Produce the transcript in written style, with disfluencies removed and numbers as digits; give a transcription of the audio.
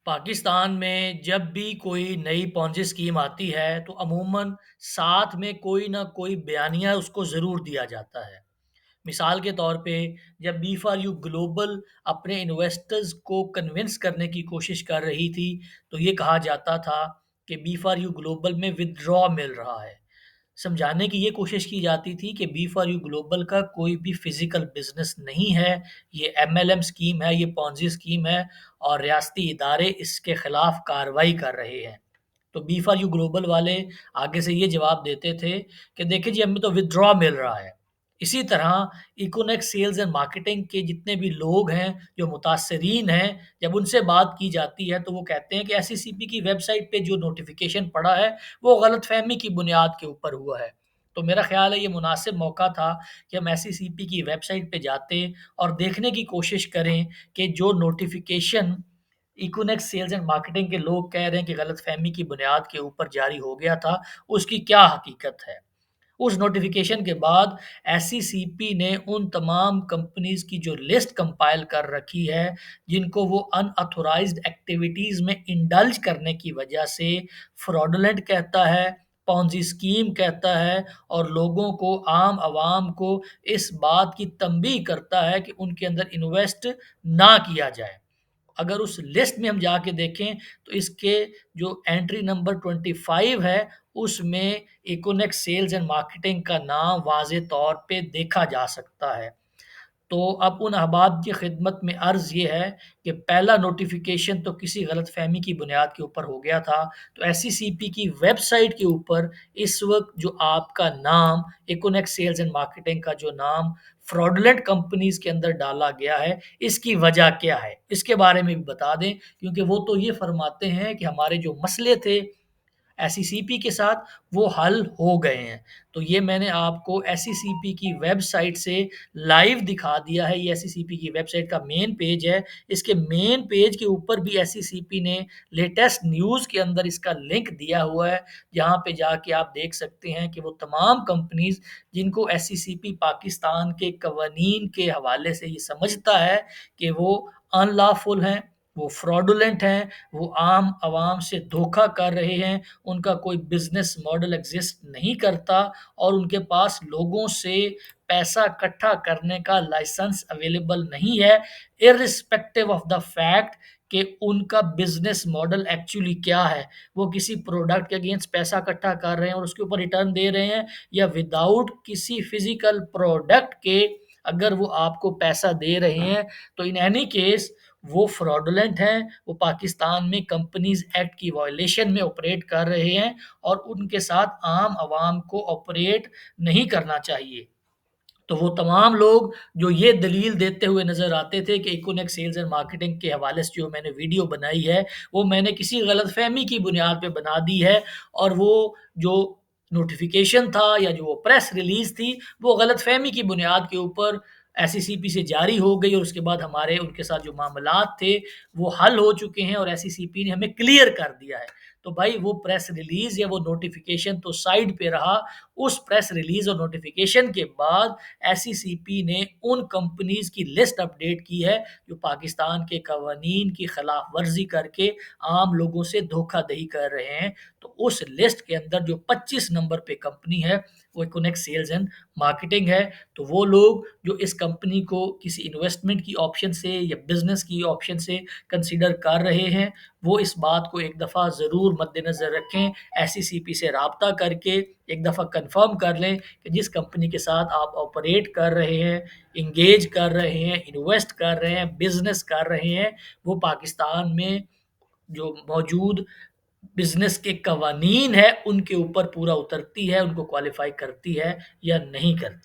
पाकिस्तान में जब भी कोई नई पॉन्जी स्कीम आती है, तो अमूमन साथ में कोई ना कोई बयानिया उसको ज़रूर दिया जाता है। मिसाल के तौर पे जब बी फॉर यू ग्लोबल अपने इन्वेस्टर्स को कन्विंस करने की कोशिश कर रही थी, तो ये कहा जाता था कि बी फॉर यू ग्लोबल में विथड्रॉ मिल रहा है। समझाने की ये कोशिश की जाती थी कि बी फॉर यू ग्लोबल का कोई भी फिजिकल बिजनेस नहीं है, ये एमएलएम स्कीम है, ये पॉन्जी स्कीम है और रियासती इदारे इसके खिलाफ कार्रवाई कर रहे हैं। तो बी फॉर यू ग्लोबल वाले आगे से ये जवाब देते थे कि देखिए जी, हमें तो विथड्रॉ मिल रहा है। इसी तरह इकोनेक्स सेल्स एंड मार्केटिंग के जितने भी लोग हैं जो मुतासरीन हैं, जब उनसे बात की जाती है तो वो कहते हैं कि एसईसीपी की वेबसाइट पे जो नोटिफिकेशन पड़ा है वो गलतफहमी की बुनियाद के ऊपर हुआ है। तो मेरा ख्याल है ये मुनासिब मौका था कि हम एसईसीपी की वेबसाइट पे जाते और देखने की कोशिश करें कि जो नोटिफिकेशन इकोनेक्स सेल्स एंड मार्केटिंग के लोग कह रहे हैं कि गलतफहमी की बुनियाद के ऊपर जारी हो गया था, उसकी क्या हकीकत है। उस नोटिफिकेशन के बाद एससीसीपी ने उन तमाम कंपनीज की जो लिस्ट कंपाइल कर रखी है, जिनको वो अनऑथोराइज्ड एक्टिविटीज में इंडल्ज करने की वजह से फ्रॉडुलेंट कहता है, पॉन्जी स्कीम कहता है और लोगों को, आम आवाम को इस बात की तंबीह करता है कि उनके अंदर इन्वेस्ट ना किया जाए। अगर उस लिस्ट में हम जाके देखें तो इसके जो एंट्री नंबर 25 है, उसमें इकोनेक्स सेल्स एंड मार्केटिंग का नाम वाज़े तौर पे देखा जा सकता है। तो अब उन अहबाब की खिदमत में अर्ज़ ये है कि पहला नोटिफ़िकेशन तो किसी गलतफ़हमी की बुनियाद के ऊपर हो गया था। तो एससीसीपी की वेबसाइट के ऊपर इस वक़्त जो आपका नाम, इकोनेक्स सेल्स एंड मार्केटिंग का जो नाम फ्रॉडुलेंट कंपनीज़ के अंदर डाला गया है, इसकी वजह क्या है? इसके बारे में भी बता दें, क्योंकि वो तो ये फ़रमाते हैं कि हमारे जो मसले थे एसईसीपी के साथ वो हल हो गए हैं। तो ये मैंने आपको एसईसीपी की वेबसाइट से लाइव दिखा दिया है। ये एसईसीपी की वेबसाइट का मेन पेज है। इसके मेन पेज के ऊपर भी एसईसीपी ने लेटेस्ट न्यूज़ के अंदर इसका लिंक दिया हुआ है, जहाँ पे जाके आप देख सकते हैं कि वो तमाम कंपनीज़ जिनको एसईसीपी पाकिस्तान के कवानीन के हवाले से ये समझता है कि वो अनलॉफुल हैं, वो फ्रॉडुलेंट हैं, वो आम आवाम से धोखा कर रहे हैं, उनका कोई बिज़नेस मॉडल एग्ज़िस्ट नहीं करता और उनके पास लोगों से पैसा इकट्ठा करने का लाइसेंस अवेलेबल नहीं है, इर्रिस्पेक्टिव ऑफ द फैक्ट कि उनका बिज़नेस मॉडल एक्चुअली क्या है। वो किसी प्रोडक्ट के अगेंस्ट पैसा इकट्ठा कर रहे हैं और उसके ऊपर रिटर्न दे रहे हैं, या विदाउट किसी फ़िज़िकल प्रोडक्ट के अगर वो आपको पैसा दे रहे हैं, तो इन एनी केस वो फ्रॉडुलेंट हैं, वो पाकिस्तान में कंपनीज़ एक्ट की वायलेशन में ऑपरेट कर रहे हैं और उनके साथ आम आवाम को ऑपरेट नहीं करना चाहिए। तो वो तमाम लोग जो ये दलील देते हुए नज़र आते थे कि इकोनेक्स सेल्स एंड मार्केटिंग के हवाले से जो मैंने वीडियो बनाई है, वो मैंने किसी गलतफ़हमी की बुनियाद पे बना दी है और वो जो नोटिफ़िकेशन था या जो वो प्रेस रिलीज़ थी, वो गलतफ़हमी की बुनियाद के ऊपर एसईसीपी से जारी हो गई और उसके बाद हमारे उनके साथ जो मामलात थे, वो हल हो चुके हैं और एसईसीपी ने हमें क्लियर कर दिया है। तो भाई वो प्रेस रिलीज़ या वो नोटिफ़िकेशन तो साइड पे रहा, उस प्रेस रिलीज़ और नोटिफ़िकेशन के बाद एसईसीपी ने उन कंपनीज़ की लिस्ट अपडेट की है जो पाकिस्तान के कवानीन की खिलाफ वर्जी करके आम लोगों से धोखाधड़ी कर रहे हैं। तो उस लिस्ट के अंदर जो 25 नंबर पे कंपनी है, वो इकोनेक्स सेल्स एंड मार्केटिंग है। तो वो लोग जो इस कंपनी को किसी इन्वेस्टमेंट की ऑप्शन से या बिजनेस की ऑप्शन से कंसीडर कर रहे हैं, वो इस बात को एक दफ़ा ज़रूर मद्देनज़र रखें, एसईसीपी से राब्ता करके एक दफ़ा कंफर्म कर लें कि जिस कंपनी के साथ आप ऑपरेट कर रहे हैं, इंगेज कर रहे हैं, इन्वेस्ट कर रहे हैं, बिज़नेस कर रहे हैं, वो पाकिस्तान में जो मौजूद बिज़नेस के कवानीन है, उनके ऊपर पूरा उतरती है, उनको क्वालीफ़ाई करती है या नहीं करती।